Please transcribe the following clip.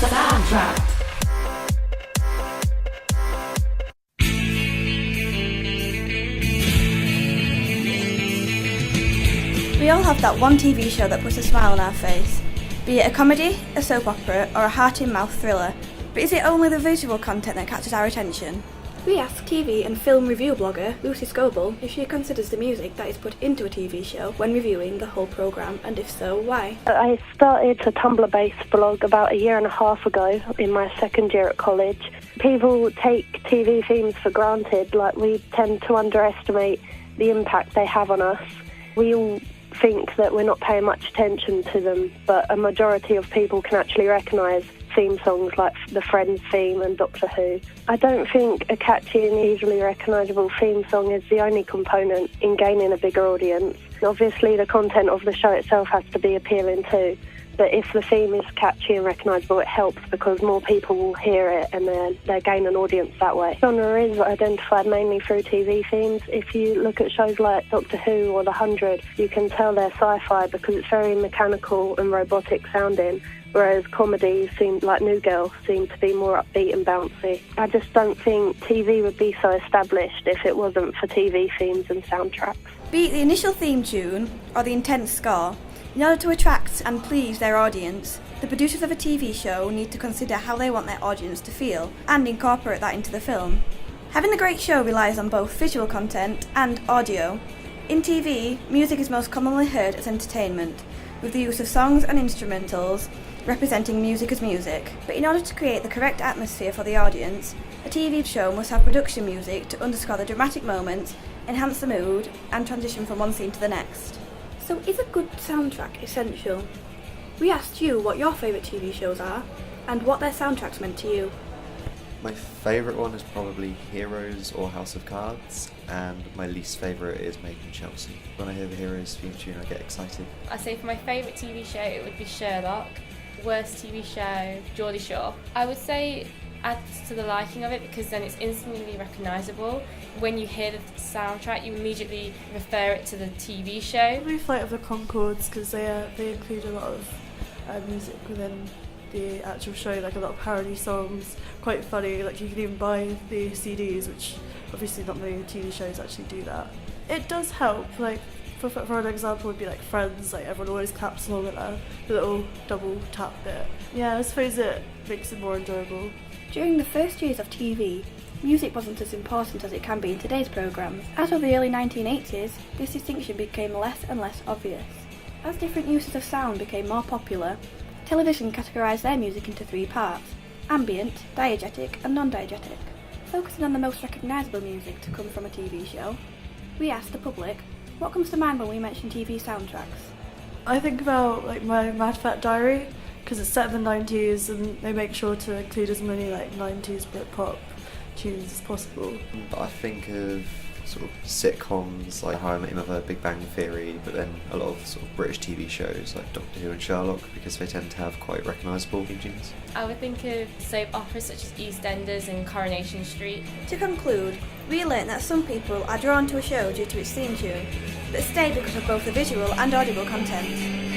Soundtrack. We all have that one TV show that puts a smile on our face, be it a comedy, a soap opera, or a heart-in-mouth thriller. But is it only the visual content that catches our attention? We asked TV and film review blogger Lucy Scoble if she considers the music that is put into a TV show when reviewing the whole programme, and if so, why. I started a Tumblr-based blog about a year and a half ago in my second year at college. People take TV themes for granted, like we tend to underestimate the impact they have on us. We all think that we're not paying much attention to them, but a majority of people can actually recognise theme songs like the Friends theme and Doctor Who. I don't think a catchy and easily recognisable theme song is the only component in gaining a bigger audience. Obviously the content of the show itself has to be appealing too, but if the theme is catchy and recognisable, it helps because more people will hear it and they gain an audience that way. Genre is identified mainly through TV themes. If you look at shows like Doctor Who or The 100, you can tell they're sci-fi because it's very mechanical and robotic sounding, whereas comedies like New Girl seem to be more upbeat and bouncy. I just don't think TV would be so established if it wasn't for TV themes and soundtracks. Be it the initial theme tune or the intense score, in order to attract and please their audience, the producers of a TV show need to consider how they want their audience to feel and incorporate that into the film. Having a great show relies on both visual content and audio. In TV, music is most commonly heard as entertainment, with the use of songs and instrumentals representing music as music. But in order to create the correct atmosphere for the audience, a TV show must have production music to underscore the dramatic moments, enhance the mood, and transition from one scene to the next. So is a good soundtrack essential? We asked you what your favourite TV shows are and what their soundtracks meant to you. My favourite one is probably Heroes or House of Cards, and my least favourite is Made in Chelsea. When I hear the Heroes theme tune, I get excited. I'd say for my favourite TV show, it would be Sherlock. Worst TV show, Geordie Shore. I would say adds to the liking of it because then it's instantly recognisable. When you hear the soundtrack, you immediately refer it to the TV show. Probably Flight of the Conchords because they include a lot of music within the actual show, like a lot of parody songs, quite funny, like you can even buy the CDs, which obviously not many TV shows actually do that. It does help, like for an example would be like Friends, like everyone always claps along at the little double tap bit. Yeah, I suppose it makes it more enjoyable. During the first years of TV, music wasn't as important as it can be in today's programmes. As of the early 1980s, this distinction became less and less obvious. As different uses of sound became more popular, television categorised their music into three parts: ambient, diegetic and non-diegetic. Focusing on the most recognisable music to come from a TV show, we asked the public, what comes to mind when we mention TV soundtracks? I think about like my Mad Fat Diary because it's set in the 90s and they make sure to include as many like 90s Britpop tunes as possible. But I think of sort of sitcoms like How I Met Your Mother, Big Bang Theory, but then a lot of sort of British TV shows like Doctor Who and Sherlock because they tend to have quite recognisable theme tunes. I would think of soap operas such as EastEnders and Coronation Street. To conclude, we learnt that some people are drawn to a show due to its theme tune, but stay because of both the visual and audible content.